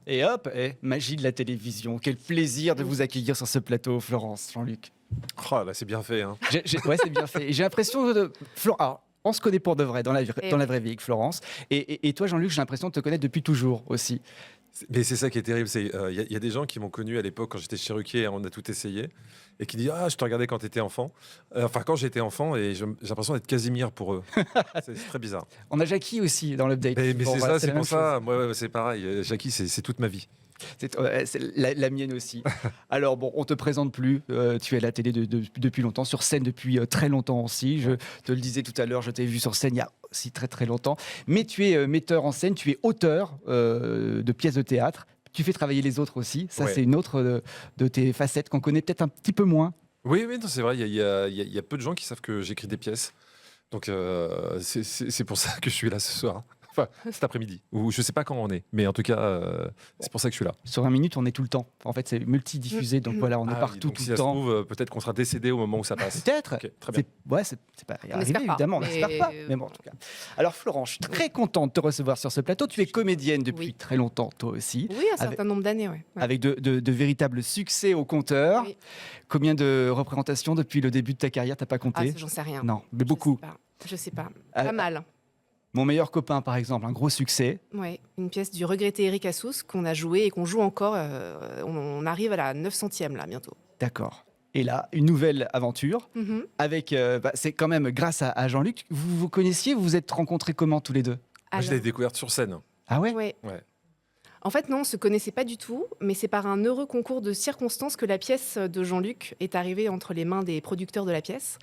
Et hop, magie de la télévision. Quel plaisir de vous accueillir sur ce plateau, Florence, Jean-Luc. Oh là, c'est bien fait. Hein. Ouais, c'est bien fait. Et j'ai l'impression de... Alors, on se connaît pour de vrai dans la vraie vie avec Florence. Et toi, Jean-Luc, j'ai l'impression de te connaître depuis toujours aussi. Mais c'est ça qui est terrible. Il y a des gens qui m'ont connu à l'époque quand j'étais chez Ruquier, on a tout essayé, et qui disent je te regardais quand tu étais enfant. Enfin, quand j'étais enfant, et j'ai l'impression d'être Casimir pour eux. C'est très bizarre. On a Jackie aussi dans l'update. Mais Bon, c'est voilà, ça, c'est pour ça. chose. Moi, c'est pareil. Jackie, c'est toute ma vie. C'est la mienne aussi. Alors bon, on te présente plus. Tu es à la télé depuis longtemps, sur scène depuis très longtemps aussi. Je te le disais tout à l'heure, je t'ai vu sur scène il y a aussi très très longtemps. Mais tu es metteur en scène, tu es auteur de pièces de théâtre. Tu fais travailler les autres aussi. Ça, c'est une autre de tes facettes qu'on connaît peut-être un petit peu moins. Oui, non, c'est vrai. Il y a peu de gens qui savent que j'écris des pièces. Donc, c'est pour ça que je suis là ce soir. Enfin, cet après-midi, ou je sais pas quand on est, mais en tout cas, c'est pour ça que je suis là. Sur 20 minutes, on est tout le temps. En fait, c'est multidiffusé, donc voilà, on est partout tout si le ça temps. se trouve, peut-être qu'on sera décédé au moment où ça passe. Peut-être. Okay, très bien. C'est pas arrivé, évidemment, on n'espère pas. Mais bon, en tout cas. Alors, Florence, je suis très contente de te recevoir sur ce plateau. Tu es comédienne depuis très longtemps, toi aussi. Oui, un certain nombre d'années, oui. Avec de véritables succès au compteur. Oui. Combien de représentations depuis le début de ta carrière, t'as pas compté? J'en sais rien. Non, mais beaucoup. Je sais pas. Pas mal. Mon meilleur copain, par exemple, un gros succès. Oui, une pièce du regretté Eric Assous qu'on a joué et qu'on joue encore. On arrive à la 900e là, bientôt. D'accord. Et là, une nouvelle aventure avec. C'est quand même grâce à Jean-Luc. Vous vous connaissiez, vous vous êtes rencontrés comment tous les deux? Moi, je l'ai découverte sur scène. Ah ouais? Ouais. En fait, non, on ne se connaissait pas du tout, mais c'est par un heureux concours de circonstances que la pièce de Jean-Luc est arrivée entre les mains des producteurs de la pièce.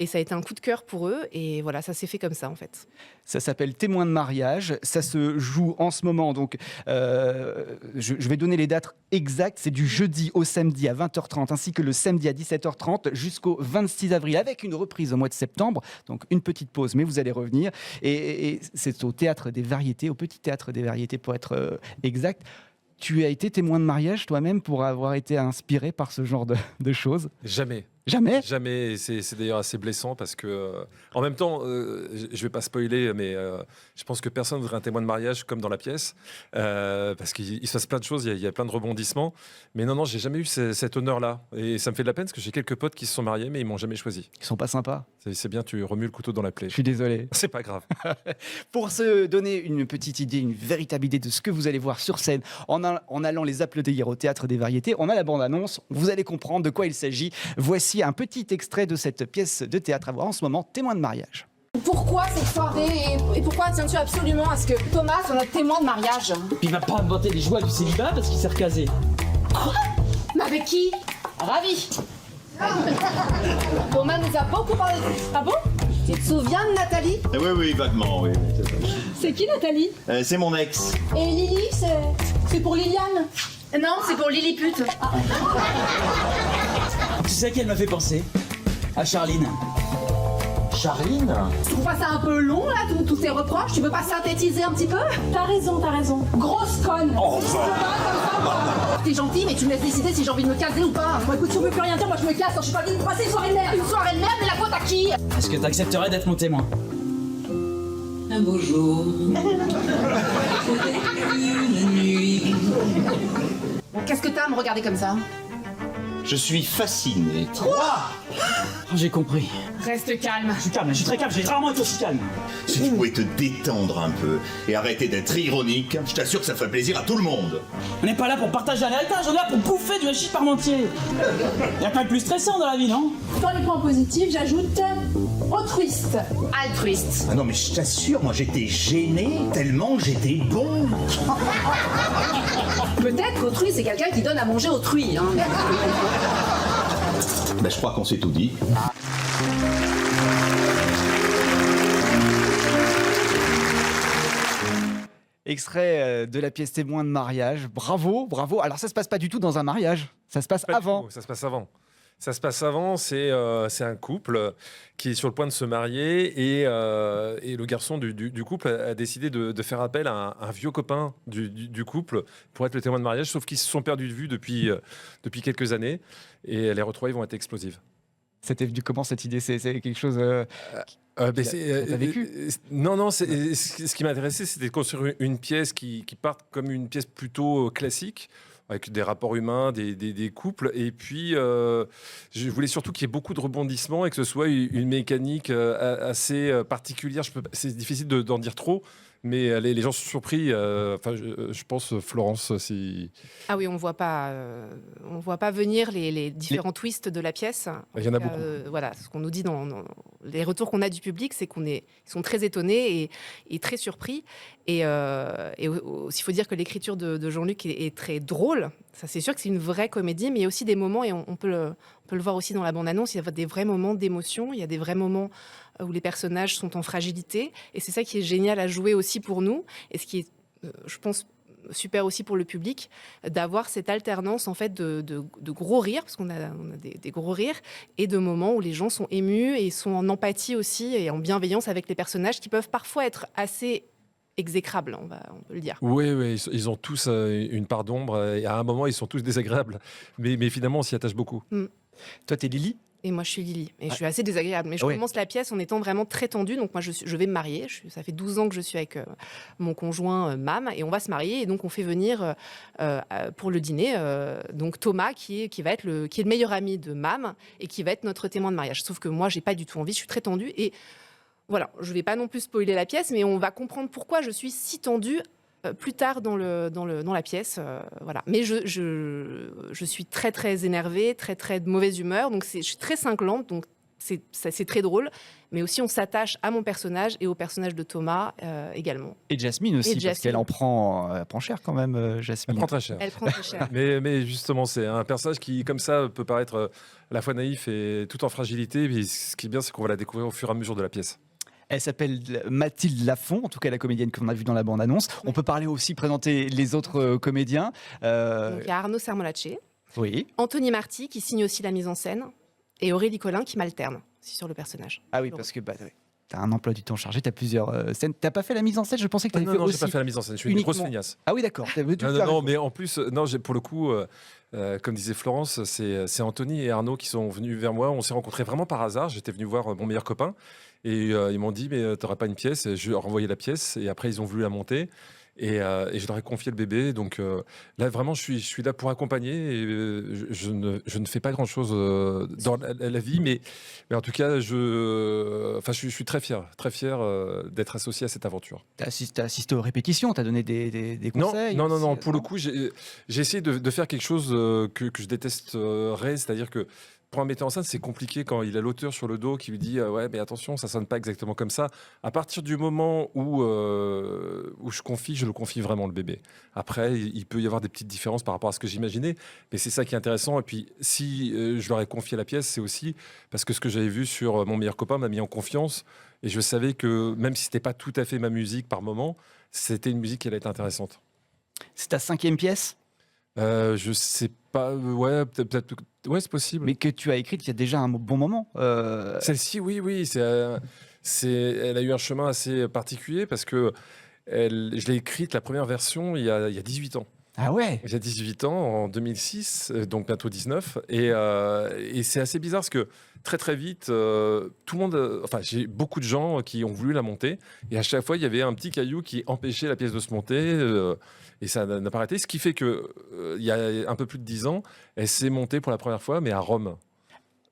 Et ça a été un coup de cœur pour eux. Et voilà, ça s'est fait comme ça, en fait. Ça s'appelle Témoin de mariage. Ça se joue en ce moment. Donc, je vais donner les dates exactes. C'est du jeudi au samedi à 20h30, ainsi que le samedi à 17h30 jusqu'au 26 avril, avec une reprise au mois de septembre. Donc, une petite pause, mais vous allez revenir. Et c'est au Théâtre des Variétés, au Petit Théâtre des Variétés, pour être exact. Tu as été témoin de mariage toi-même pour avoir été inspiré par ce genre de choses? Jamais. Jamais? Jamais. Et c'est d'ailleurs assez blessant parce que, en même temps, je vais pas spoiler, mais je pense que personne ne voudrait un témoin de mariage comme dans la pièce, parce qu'il se passe plein de choses, il y a plein de rebondissements. Mais non, j'ai jamais eu cet honneur-là. Et ça me fait de la peine parce que j'ai quelques potes qui se sont mariés, mais ils m'ont jamais choisi. Ils sont pas sympas. C'est bien, tu remues le couteau dans la plaie. Je suis désolé. C'est pas grave. Pour se donner une petite idée, une véritable idée de ce que vous allez voir sur scène, en allant les applaudir au Théâtre des Variétés, on a la bande-annonce, vous allez comprendre de quoi il s'agit. Voici un petit extrait de cette pièce de théâtre à voir en ce moment, Témoin de mariage. Pourquoi cette soirée et pourquoi tiens-tu absolument à ce que Thomas soit notre témoin de mariage? Il va pas inventer les joies du célibat parce qu'il s'est recasé. Quoi? Mais avec qui? Ravi. Thomas nous a beaucoup parlé de... Ah bon? Tu te souviens de Nathalie? Oui, vaguement, oui. C'est qui Nathalie? C'est mon ex. Et Lily, c'est pour Liliane? Non, c'est pour Lilliput. Tu sais à qui elle m'a fait penser? À Charline. Charline? Tu trouves pas ça un peu long, là, tous ces reproches? Tu veux pas synthétiser un petit peu? T'as raison. Grosse conne. Oh, T'es gentil, mais tu me laisses décider si j'ai envie de me caser ou pas. Moi, écoute, tu veux plus rien dire, moi je me casse. Je suis pas venue me passer une soirée de merde. Une soirée de merde, mais la faute à qui? Est-ce que t'accepterais d'être mon témoin? Un beau jour. Une nuit. Qu'est-ce que t'as à me regarder comme ça? Je suis fasciné. J'ai compris. Reste calme. Je suis calme, je suis très calme, j'ai rarement été aussi calme. Si tu pouvais te détendre un peu et arrêter d'être ironique, je t'assure que ça ferait plaisir à tout le monde. On n'est pas là pour partager un héritage, on est là pour bouffer du hachis parmentier. Y'a pas de plus stressant dans la vie, non? Dans les points positifs, j'ajoute altruiste. Altruiste. Ah non, mais je t'assure, moi j'étais gêné tellement j'étais bon. Peut-être qu'autrui, c'est quelqu'un qui donne à manger autrui. Hein. Ben, je crois qu'on s'est tout dit. Extrait de la pièce Témoin de mariage. Bravo. Alors ça se passe pas du tout dans un mariage, ça se passe avant. Ça se passe avant. C'est un couple qui est sur le point de se marier et le garçon du couple a décidé de faire appel à un vieux copain du couple pour être le témoin de mariage, sauf qu'ils se sont perdus de vue depuis quelques années et les retrouvailles vont être explosives. C'était venu comment cette idée? C'est quelque chose Ben, t'as vécu? Non, ce qui m'intéressait, c'était de construire une pièce qui parte comme une pièce plutôt classique, avec des rapports humains, des couples. Et puis, je voulais surtout qu'il y ait beaucoup de rebondissements et que ce soit une mécanique assez particulière. C'est difficile d'en dire trop, mais les gens sont surpris. Enfin, je pense, Florence, si... Ah oui, on voit pas venir les différents twists de la pièce. Il y en a beaucoup. Voilà, ce qu'on nous dit dans les retours qu'on a du public, c'est ils sont très étonnés et très surpris. Et aussi, il faut dire que l'écriture de Jean-Luc est très drôle. Ça, c'est sûr que c'est une vraie comédie, mais il y a aussi des moments, et on peut le voir aussi dans la bande-annonce, il y a des vrais moments d'émotion, il y a des vrais moments où les personnages sont en fragilité. Et c'est ça qui est génial à jouer aussi pour nous. Et ce qui est, je pense, super aussi pour le public, d'avoir cette alternance en fait de gros rires, parce qu'on a des gros rires, et de moments où les gens sont émus et sont en empathie aussi et en bienveillance avec les personnages qui peuvent parfois être assez exécrables, on peut le dire. Oui, ils ont tous une part d'ombre et à un moment, ils sont tous désagréables. Mais finalement, on s'y attache beaucoup. Toi, t'es Lily? Et moi, je suis Lily. Et je suis assez désagréable. Mais je commence la pièce en étant vraiment très tendue. Donc, moi, je vais me marier. Ça fait 12 ans que je suis avec mon conjoint Mam. Et on va se marier. Et donc, on fait venir pour le dîner donc Thomas, qui est le meilleur ami de Mam et qui va être notre témoin de mariage. Sauf que moi, j'ai pas du tout envie. Je suis très tendue. Et voilà, je vais pas non plus spoiler la pièce, mais on va comprendre pourquoi je suis si tendue plus tard dans la pièce, voilà. Mais je suis très très énervée, très très de mauvaise humeur, donc je suis très cinglante, donc c'est très drôle. Mais aussi on s'attache à mon personnage et au personnage de Thomas également. Et Jasmine aussi, parce qu'elle en prend cher quand même, Jasmine. Elle prend très cher. Elle prend très cher. mais justement, c'est un personnage qui, comme ça, peut paraître à la fois naïf et tout en fragilité. Et ce qui est bien, c'est qu'on va la découvrir au fur et à mesure de la pièce. Elle s'appelle Mathilde Lafont, en tout cas la comédienne qu'on a vue dans la bande-annonce. On peut parler aussi, présenter les autres comédiens. Donc il y a Arnaud Sermolacci, Oui. Anthony Marty qui signe aussi la mise en scène, et Aurélie Collin qui m'alterne aussi sur le personnage. Ah oui, parce que t'as un emploi du temps chargé, t'as plusieurs scènes. T'as pas fait la mise en scène? Je pensais que t'avais fait Non, aussi. j'ai pas fait la mise en scène. Je suis une grosse feignasse. Ah oui, d'accord. Non, mais en plus, pour le coup, comme disait Florence, c'est Anthony et Arnaud qui sont venus vers moi. On s'est rencontrés vraiment par hasard. J'étais venu voir mon meilleur copain et ils m'ont dit, mais t'aurais pas une pièce? Et je leur ai renvoyé la pièce et après ils ont voulu la monter. Et je leur ai confié le bébé. Donc là, vraiment, je suis là pour accompagner. Et, je ne fais pas grand-chose dans la vie. Mais en tout cas, je suis très fier d'être associé à cette aventure. T'as assisté aux répétitions, t'as donné des conseils? Non. Pour le coup, j'ai essayé de faire quelque chose que je détesterais. C'est-à-dire que pour un metteur en scène, c'est compliqué quand il a l'auteur sur le dos qui lui dit ouais, mais attention, ça sonne pas exactement comme ça. À partir du moment où je le confie vraiment le bébé. Après, il peut y avoir des petites différences par rapport à ce que j'imaginais, mais c'est ça qui est intéressant. Et puis, si je leur ai confié la pièce, c'est aussi parce que ce que j'avais vu sur Mon meilleur copain m'a mis en confiance. Et je savais que même si c'était pas tout à fait ma musique par moment, c'était une musique qui allait être intéressante. C'est ta 5e pièce? Je sais pas, ouais, peut-être, ouais, c'est possible. Mais que tu as écrite il y a déjà un bon moment. Celle-ci, oui, elle a eu un chemin assez particulier parce que je l'ai écrite, la première version, il y a 18 ans. Ah ouais? Il y a 18 ans, en 2006, donc bientôt 19. Et c'est assez bizarre parce que très très vite, tout le monde, j'ai beaucoup de gens qui ont voulu la monter. Et à chaque fois, il y avait un petit caillou qui empêchait la pièce de se monter. Et ça n'a pas arrêté. Ce qui fait que il y a un peu plus de 10 ans, elle s'est montée pour la première fois, mais à Rome.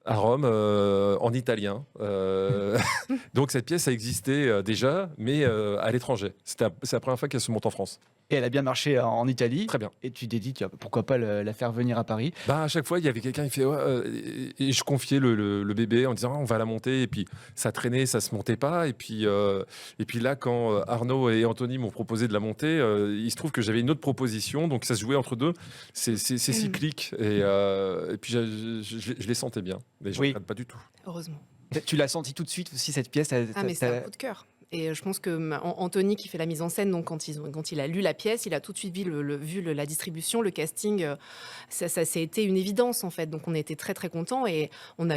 À Rome, en italien. Donc cette pièce a existé déjà, mais à l'étranger. C'est la première fois qu'elle se monte en France. Et elle a bien marché en Italie. Très bien. Et tu t'es dit, pourquoi pas la faire venir à Paris? À chaque fois, il y avait quelqu'un qui fait et je confiais le bébé en disant on va la monter. Et puis ça traînait, ça se montait pas. Et puis là, quand Arnaud et Anthony m'ont proposé de la monter, il se trouve que j'avais une autre proposition. Donc ça se jouait entre deux. C'est cyclique. Et puis je les sentais bien. Mais je ne regrette pas du tout. Heureusement. Tu l'as senti tout de suite aussi, cette pièce? Mais c'est un coup de cœur. Et je pense que Anthony, qui fait la mise en scène, donc quand il a lu la pièce, il a tout de suite vu la distribution, le casting. Ça a été une évidence en fait. Donc on était très très contents et on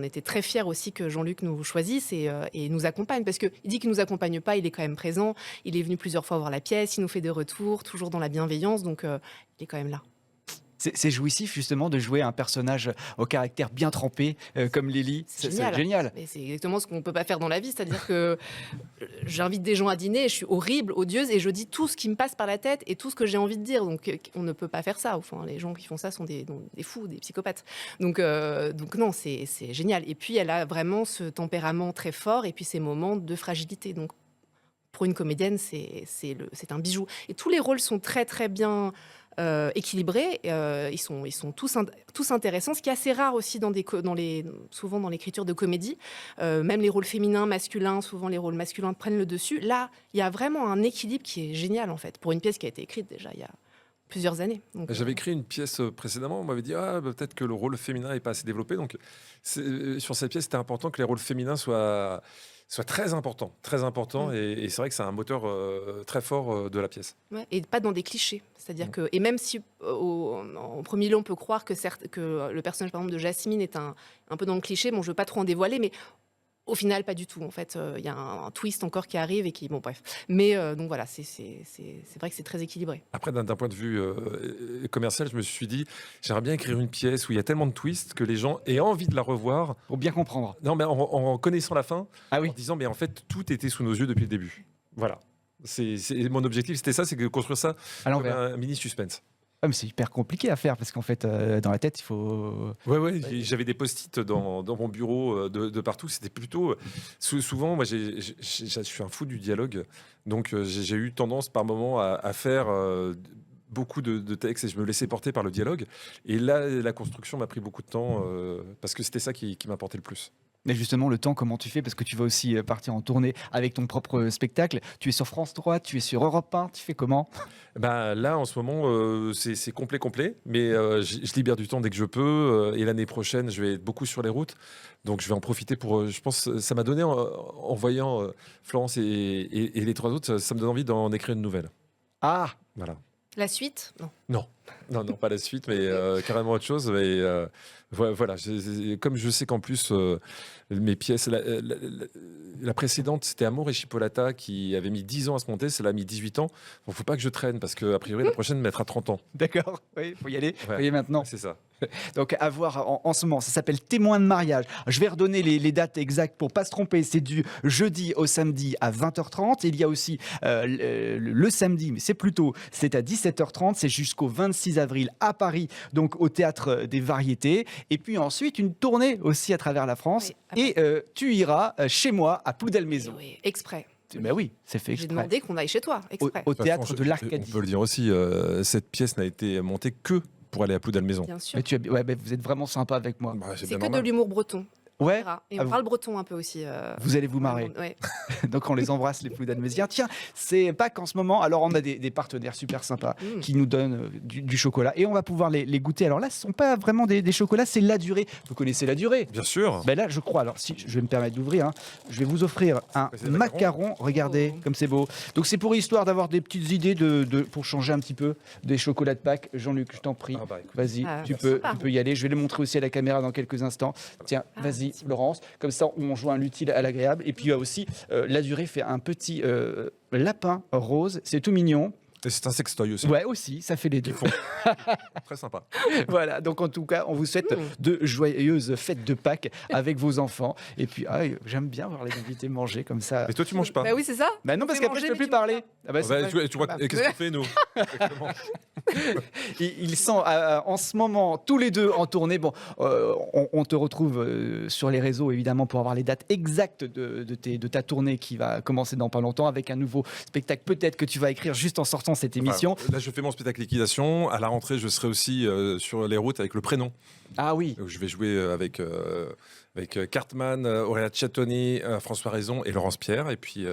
était très fiers aussi que Jean-Luc nous choisisse et nous accompagne, parce que il dit qu'il nous accompagne pas, il est quand même présent. Il est venu plusieurs fois voir la pièce, il nous fait des retours, toujours dans la bienveillance. Donc il est quand même là. C'est jouissif justement de jouer un personnage au caractère bien trempé comme Lily. C'est C'est génial. Mais c'est exactement ce qu'on ne peut pas faire dans la vie. C'est-à-dire que j'invite des gens à dîner, je suis horrible, odieuse, et je dis tout ce qui me passe par la tête et tout ce que j'ai envie de dire. Donc on ne peut pas faire ça. Enfin, les gens qui font ça sont des fous, des psychopathes. Donc non, c'est génial. Et puis elle a vraiment ce tempérament très fort et puis ces moments de fragilité. Donc pour une comédienne, c'est un bijou. Et tous les rôles sont très très bien équilibrés. Ils sont tous intéressants, ce qui est assez rare aussi souvent dans l'écriture de comédie. Même les rôles féminins, masculins, souvent les rôles masculins prennent le dessus. Là, il y a vraiment un équilibre qui est génial en fait, pour une pièce qui a été écrite déjà il y a plusieurs années. Donc, J'avais écrit une pièce précédemment, on m'avait dit peut-être que le rôle féminin n'est pas assez développé. Donc sur cette pièce, c'était important que les rôles féminins soient très importants. Et c'est vrai que c'est un moteur très fort de la pièce. ouais, et pas dans des clichés. C'est-à-dire que, et même si en premier lieu on peut croire que le personnage par exemple de Jasmine est un peu dans le cliché, bon je veux pas trop en dévoiler, mais au final, pas du tout. En fait, il y a un twist encore qui arrive et qui... Bon, bref. Mais donc voilà, c'est vrai que c'est très équilibré. Après, d'un point de vue commercial, je me suis dit, j'aimerais bien écrire une pièce où il y a tellement de twists que les gens aient envie de la revoir. Pour bien comprendre. Non, mais en connaissant la fin, Ah oui. en disant, mais en fait, tout était sous nos yeux depuis le début. Voilà. Mon objectif, c'était ça, c'est de construire ça À comme l'envers. un mini suspense. Ah, mais c'est hyper compliqué à faire parce qu'en fait, dans la tête, il faut. Ouais, j'avais des post-it dans mon bureau de partout. C'était plutôt. Souvent, moi, je suis un fou du dialogue. Donc, j'ai eu tendance par moment à faire beaucoup de textes et je me laissais porter par le dialogue. Et là, la construction m'a pris beaucoup de temps parce que c'était ça qui m'apportait le plus. Mais justement, le temps, comment tu fais? Parce que tu vas aussi partir en tournée avec ton propre spectacle. Tu es sur France 3, tu es sur Europe 1. Tu fais comment? Bah, là, en ce moment, c'est complet. Mais je libère du temps dès que je peux. Et l'année prochaine, je vais être beaucoup sur les routes. Donc, je vais en profiter pour... je pense ça m'a donné, en voyant Florence et les trois autres, ça me donne envie d'en écrire une nouvelle. Ah, Voilà. La suite, non. Non, pas la suite, mais carrément autre chose. Mais voilà, comme je sais qu'en plus, mes pièces, la précédente, c'était Amour et Chipolata qui avait mis 10 ans à se monter, celle-là a mis 18 ans. Bon, faut pas que je traîne parce qu'a priori, la prochaine mettra 30 ans. d'accord. Oui, faut y aller. Ouais. Faut y aller maintenant. C'est ça. Donc, à voir en ce moment. Ça s'appelle Témoin de mariage. Je vais redonner les dates exactes pour pas se tromper. C'est du jeudi au samedi à 20h30. Il y a aussi le samedi, mais c'est à 17h30. C'est jusqu'au 26 avril à Paris, donc au Théâtre des Variétés. Et puis ensuite, une tournée aussi à travers la France. Oui, Et tu iras chez moi à Ploudelmaison. Oui, exprès. Ben oui, c'est fait J'ai exprès. demandé qu'on aille chez toi, Au, exprès. au De toute Théâtre façon, de l'Arcadie. On peut le dire aussi, cette pièce n'a été montée que pour aller à Ploudelmaison. Bien sûr. Mais ouais, ben vous êtes vraiment sympa avec moi. Bah, C'est bien que de normal. l'humour breton. Ouais, Voilà. Et Ah, on parle breton un peu aussi. vous allez vous marrer. Ouais. Donc on les embrasse, les Ploudelmésiens. Tiens, c'est Pâques en ce moment. Alors on a des partenaires super sympas qui nous donnent du chocolat et on va pouvoir les goûter. Alors là, ce ne sont pas vraiment des chocolats, c'est La Durée. Vous connaissez La Durée? Bien sûr. Ben là, je crois. Alors, si je vais me permettre d'ouvrir, je vais vous offrir un C'est des macaron. Regardez, Oh. comme c'est beau. Donc, c'est pour histoire d'avoir des petites idées pour changer un petit peu des chocolats de Pâques. Jean-Luc, je t'en prie. Ah bah, écoute. Vas-y, Ah, tu merci. peux y aller. Je vais les montrer aussi à la caméra dans quelques instants. Tiens, Ah, vas-y, merci. Laurence. Comme ça, on joint l'utile à l'agréable. Et puis, il y a aussi, La Durée fait un petit lapin rose. C'est tout mignon. Et c'est un sextoy aussi. Ouais, aussi, ça fait les deux. Ils font. Très sympa. Voilà, donc en tout cas, on vous souhaite de joyeuses fêtes de Pâques avec vos enfants. Et puis, j'aime bien voir les invités manger comme ça. Mais toi, tu manges pas. Bah oui, c'est ça. Bah non, parce Fais qu'après, je manger, peux plus mais tu manges parler. Ah bah, c'est Bah, vrai. tu vois, Bah, qu'est-ce qu'on fait, nous? Exactement. Ils sont en ce moment tous les deux en tournée. Bon, on te retrouve sur les réseaux, évidemment, pour avoir les dates exactes de ta tournée qui va commencer dans pas longtemps avec un nouveau spectacle, peut-être que tu vas écrire juste en sortant cette émission. Enfin, là, je fais mon spectacle Liquidation. À la rentrée, je serai aussi sur les routes avec Le Prénom. Ah oui. Donc, je vais jouer avec Cartman, Aurélia Tchatoni, François Raison et Laurence Pierre. Et puis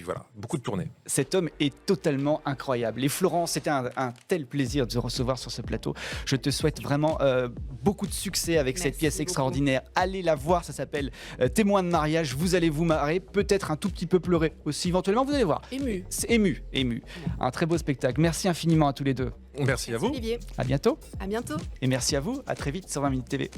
voilà, beaucoup de tournées. Cet homme est totalement incroyable. Et Florence, c'était un tel plaisir de te recevoir sur ce plateau. Je te souhaite vraiment beaucoup de succès avec cette Merci pièce beaucoup. extraordinaire. Allez la voir, ça s'appelle Témoin de mariage. Vous allez vous marrer, peut-être un tout petit peu pleurer aussi éventuellement, vous allez voir. Ému. C'est ému. Un très beau spectacle. Merci infiniment à tous les deux. Merci à vous. Olivier. À bientôt. À bientôt. Et merci à vous. À très vite sur 20 Minutes TV.